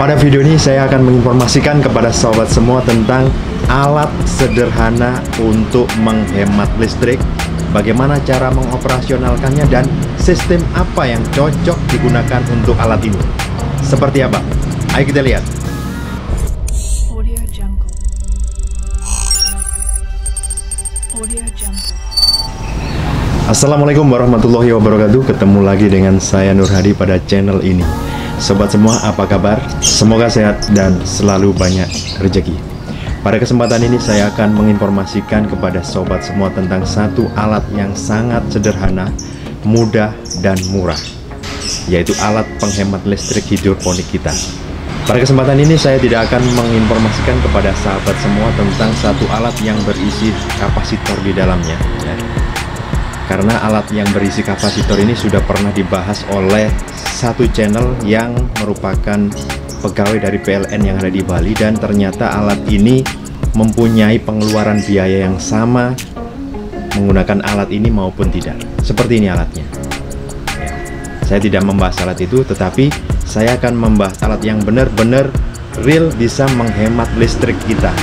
Pada video ini saya akan menginformasikan kepada sobat semua tentang alat sederhana untuk menghemat listrik, bagaimana cara mengoperasionalkannya, dan sistem apa yang cocok digunakan untuk alat ini. Seperti apa? Ayo kita lihat. Assalamualaikum warahmatullahi wabarakatuh. Ketemu lagi dengan saya Nur Hadi pada channel ini. Sobat semua, apa kabar? Semoga sehat dan selalu banyak rezeki. Pada kesempatan ini saya akan menginformasikan kepada sobat semua tentang satu alat yang sangat sederhana, mudah dan murah, yaitu alat penghemat listrik hidroponik kita. Pada kesempatan ini saya tidak akan menginformasikan kepada sahabat semua tentang satu alat yang berisi kapasitor di dalamnya, ya. Karena alat yang berisi kapasitor ini sudah pernah dibahas oleh satu channel yang merupakan pegawai dari PLN yang ada di Bali, dan ternyata alat ini mempunyai pengeluaran biaya yang sama menggunakan alat ini maupun tidak. Seperti ini alatnya, ya. Saya tidak membahas alat itu, tetapi saya akan membahas alat yang benar-benar real bisa menghemat listrik kita.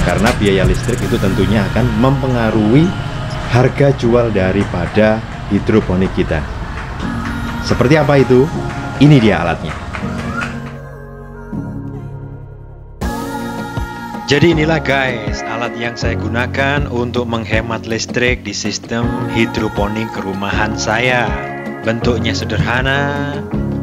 Karena biaya listrik itu tentunya akan mempengaruhi harga jual daripada hidroponik kita. Seperti apa itu? Ini dia alatnya. Jadi inilah guys, alat yang saya gunakan untuk menghemat listrik di sistem hidroponik rumahan saya. Bentuknya sederhana,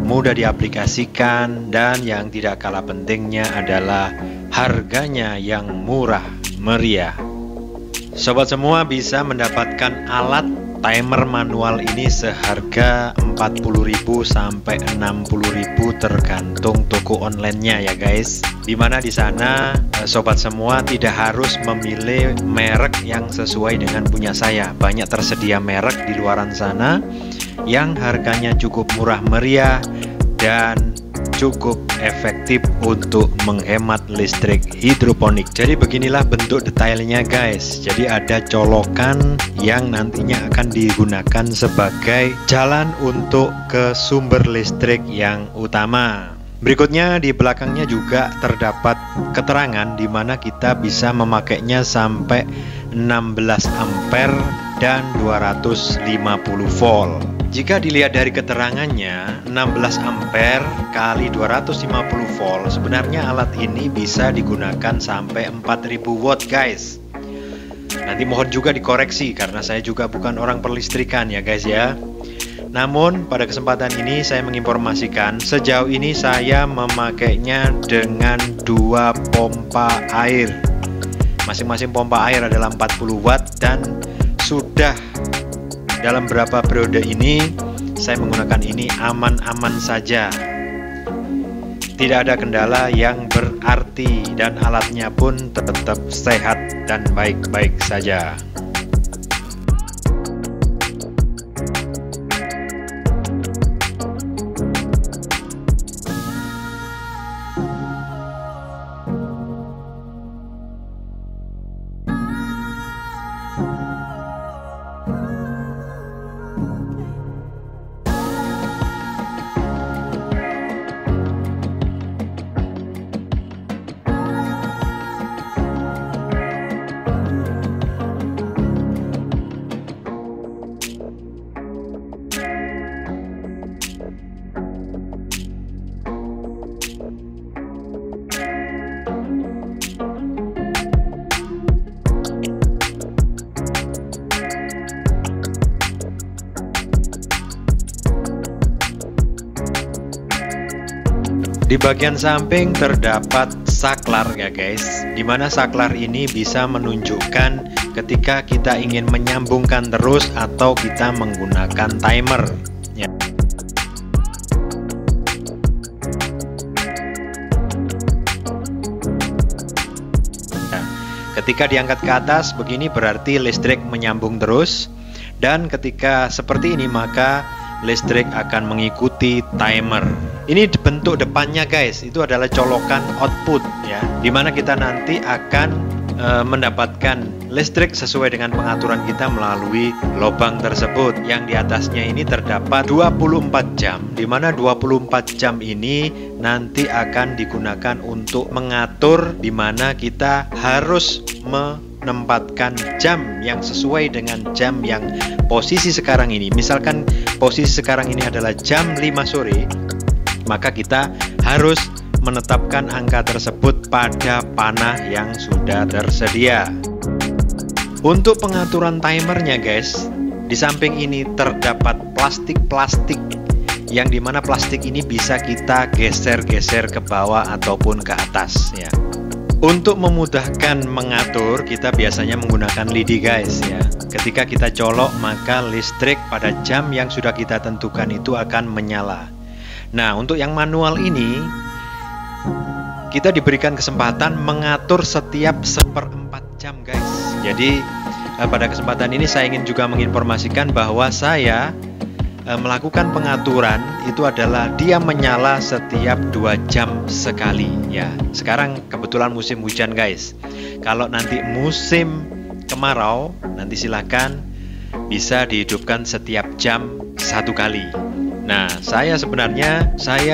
mudah diaplikasikan, dan yang tidak kalah pentingnya adalah harganya yang murah meriah. Sobat semua bisa mendapatkan alat timer manual ini seharga 40.000 sampai 60.000 tergantung toko online-nya ya guys. Dimana di sana sobat semua tidak harus memilih merek yang sesuai dengan punya saya. Banyak tersedia merek di luaran sana yang harganya cukup murah meriah dan cukup efektif untuk menghemat listrik hidroponik. Jadi beginilah bentuk detailnya guys. Jadi ada colokan yang nantinya akan digunakan sebagai jalan untuk ke sumber listrik yang utama. Berikutnya di belakangnya juga terdapat keterangan di mana kita bisa memakainya sampai 16 ampere dan 250 volt. Jika dilihat dari keterangannya, 16 ampere kali 250 volt, sebenarnya alat ini bisa digunakan sampai 4000 watt guys. Nanti mohon juga dikoreksi karena saya juga bukan orang perlistrikan ya guys ya. Namun pada kesempatan ini saya menginformasikan sejauh ini saya memakainya dengan dua pompa air. Masing-masing pompa air adalah 40 watt dan sudah dalam beberapa periode ini saya menggunakan ini aman-aman saja. Tidak ada kendala yang berarti dan alatnya pun tetap sehat dan baik-baik saja. Di bagian samping terdapat saklar ya guys, dimana saklar ini bisa menunjukkan ketika kita ingin menyambungkan terus atau kita menggunakan timer ya. Ketika diangkat ke atas begini berarti listrik menyambung terus, dan ketika seperti ini maka listrik akan mengikuti timer. Ini bentuk depannya guys, itu adalah colokan output ya, dimana kita nanti akan mendapatkan listrik sesuai dengan pengaturan kita melalui lubang tersebut. Yang di atasnya ini terdapat 24 jam, di mana 24 jam ini nanti akan digunakan untuk mengatur di mana kita harus menempatkan jam yang sesuai dengan jam yang posisi sekarang ini. Misalkan posisi sekarang ini adalah jam 5 sore, maka kita harus menetapkan angka tersebut pada panah yang sudah tersedia. Untuk pengaturan timernya guys, di samping ini terdapat plastik-plastik yang dimana plastik ini bisa kita geser-geser ke bawah ataupun ke atas ya. Untuk memudahkan mengatur, kita biasanya menggunakan lidi guys ya. Ketika kita colok, maka listrik pada jam yang sudah kita tentukan itu akan menyala. Nah, untuk yang manual ini kita diberikan kesempatan mengatur setiap 1/4 jam guys. Jadi pada kesempatan ini saya ingin juga menginformasikan bahwa saya melakukan pengaturan itu adalah dia menyala setiap 2 jam sekali ya. Sekarang kebetulan musim hujan guys. Kalau nanti musim kemarau, nanti silahkan bisa dihidupkan setiap jam 1 kali. Nah, saya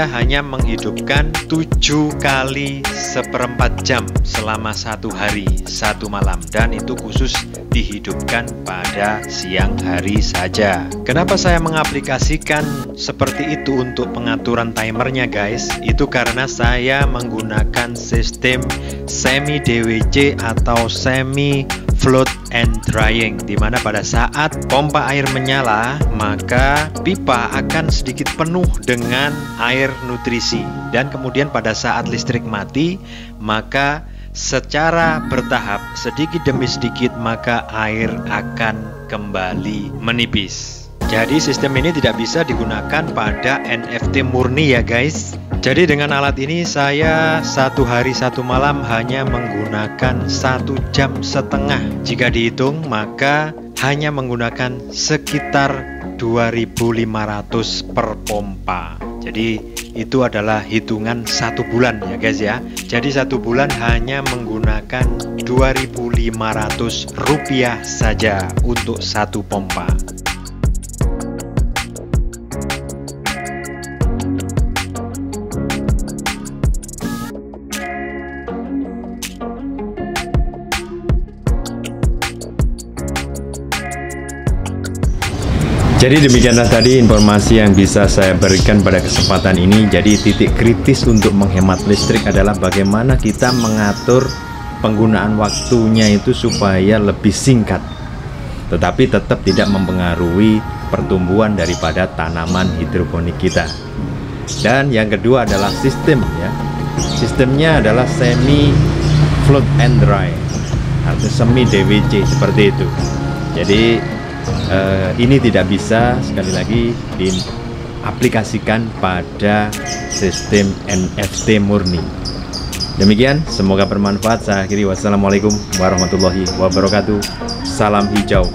hanya menghidupkan 7 kali 1/4 jam selama 1 hari 1 malam, dan itu khusus dihidupkan pada siang hari saja. Kenapa saya mengaplikasikan seperti itu untuk pengaturan timernya guys? Itu karena saya menggunakan sistem semi DWC atau semi float and drying, dimana pada saat pompa air menyala maka pipa akan sedikit penuh dengan air nutrisi, dan kemudian pada saat listrik mati maka secara bertahap sedikit demi sedikit maka air akan kembali menipis. Jadi sistem ini tidak bisa digunakan pada NFT murni ya guys. Jadi dengan alat ini saya 1 hari 1 malam hanya menggunakan 1,5 jam. Jika dihitung maka hanya menggunakan sekitar 2.500 per pompa. Jadi itu adalah hitungan 1 bulan ya guys ya. Jadi 1 bulan hanya menggunakan Rp2.500 saja untuk 1 pompa. Jadi demikianlah tadi informasi yang bisa saya berikan pada kesempatan ini. Jadi titik kritis untuk menghemat listrik adalah bagaimana kita mengatur penggunaan waktunya itu supaya lebih singkat, tetapi tetap tidak mempengaruhi pertumbuhan daripada tanaman hidroponik kita. Dan yang kedua adalah sistem ya. Sistemnya adalah semi float and dry atau semi DWC seperti itu. Jadi ini tidak bisa sekali lagi diaplikasikan pada sistem NFT murni. Demikian, semoga bermanfaat. Saya akhiri, wassalamualaikum warahmatullahi wabarakatuh. Salam hijau.